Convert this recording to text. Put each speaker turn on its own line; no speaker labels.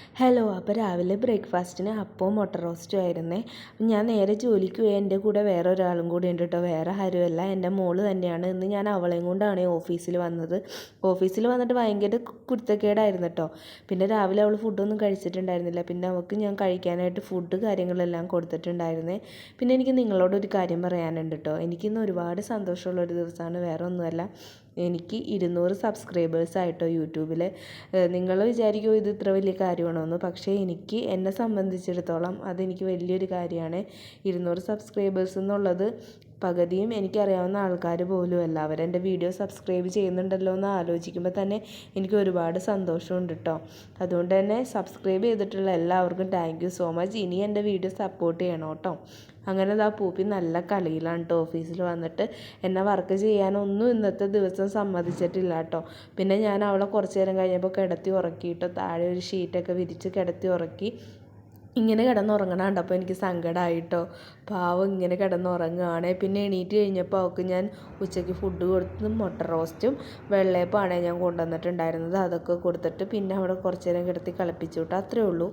Hello. അപ്പോൾ രാവിലെ ബ്രേക്ക്ഫാസ്റ്റിന് അപ്പവും മുട്ട റോസ്റ്റും ആയിരുന്നേ. ഞാൻ നേരെ ജോലിക്ക് പോയി. എൻ്റെ കൂടെ വേറെ ഒരാളും കൂടി ഉണ്ട് കേട്ടോ. വേറെ ആരുമല്ല, എൻ്റെ മോള് തന്നെയാണ്. ഇന്ന് ഞാൻ അവളെയും കൊണ്ടാണ് ഓഫീസിൽ വന്നത്. ഓഫീസിൽ വന്നിട്ട് ഭയങ്കര കുരുത്തക്കേടായിരുന്നു കേട്ടോ. പിന്നെ രാവിലെ അവൾ ഫുഡൊന്നും കഴിച്ചിട്ടുണ്ടായിരുന്നില്ല. പിന്നെ അവൾക്ക് ഞാൻ കഴിക്കാനായിട്ട് ഫുഡ് കാര്യങ്ങളെല്ലാം കൊടുത്തിട്ടുണ്ടായിരുന്നേ. പിന്നെ എനിക്ക് നിങ്ങളോടൊരു കാര്യം പറയാനുണ്ട് കേട്ടോ. എനിക്കിന്ന് ഒരുപാട് സന്തോഷമുള്ളൊരു ദിവസമാണ്. വേറെ ഒന്നുമല്ല, എനിക്ക് 200 സബ്സ്ക്രൈബേഴ്സ് ആയിട്ടോ യൂട്യൂബിൽ. നിങ്ങൾ വിചാരിക്കുമോ ഇത് ഇത്ര വലിയ കാര്യമാണോന്ന്? പക്ഷേ എന്നെ സംബന്ധിച്ചിടത്തോളം അതെനിക്ക് വലിയൊരു കാര്യമാണ്. 200 സബ്സ്ക്രൈബേഴ്സ് എന്നുള്ളത് പകുതിയും എനിക്കറിയാവുന്ന ആൾക്കാർ പോലുമല്ല. അവരെൻ്റെ വീഡിയോ സബ്സ്ക്രൈബ് ചെയ്യുന്നുണ്ടല്ലോ എന്ന് ആലോചിക്കുമ്പോൾ തന്നെ എനിക്ക് ഒരുപാട് സന്തോഷമുണ്ട് കേട്ടോ. അതുകൊണ്ട് തന്നെ സബ്സ്ക്രൈബ് ചെയ്തിട്ടുള്ള എല്ലാവർക്കും താങ്ക് യു സോ മച്ച്. ഇനി എൻ്റെ വീഡിയോ സപ്പോർട്ട് ചെയ്യണം കേട്ടോ. അങ്ങനെ പൂപ്പി നല്ല കളിയിലാണ് കേട്ടോ. ഓഫീസിൽ വന്നിട്ട് എന്നെ വർക്ക് ചെയ്യാനൊന്നും ഇന്നത്തെ ദിവസം സമ്മതിച്ചിട്ടില്ല കേട്ടോ. പിന്നെ ഞാൻ അവളെ കുറച്ച് നേരം കഴിഞ്ഞപ്പോൾ കിടത്തി ഉറക്കിയിട്ട് താഴെ ഒരു ഷീറ്റൊക്കെ വിരിച്ച് കിടത്തി ഉറക്കി. ഇങ്ങനെ കിടന്നുറങ്ങണ കണ്ടപ്പോൾ എനിക്ക് സങ്കടമായിട്ടോ. പാവം ഇങ്ങനെ കിടന്നുറങ്ങുകയാണ്. പിന്നെ എണീറ്റ് കഴിഞ്ഞപ്പോൾ അവൾക്ക് ഞാൻ ഉച്ചയ്ക്ക് ഫുഡ് കൊടുത്ത് മുട്ട റോസ്റ്റും വെള്ളയപ്പമാണ് ഞാൻ കൊണ്ടുവന്നിട്ടുണ്ടായിരുന്നത്. അതൊക്കെ കൊടുത്തിട്ട് പിന്നെ അവിടെ കുറച്ച് നേരം കിടത്തി കളിപ്പിച്ചു വിട്ടു. അത്രേ ഉള്ളൂ.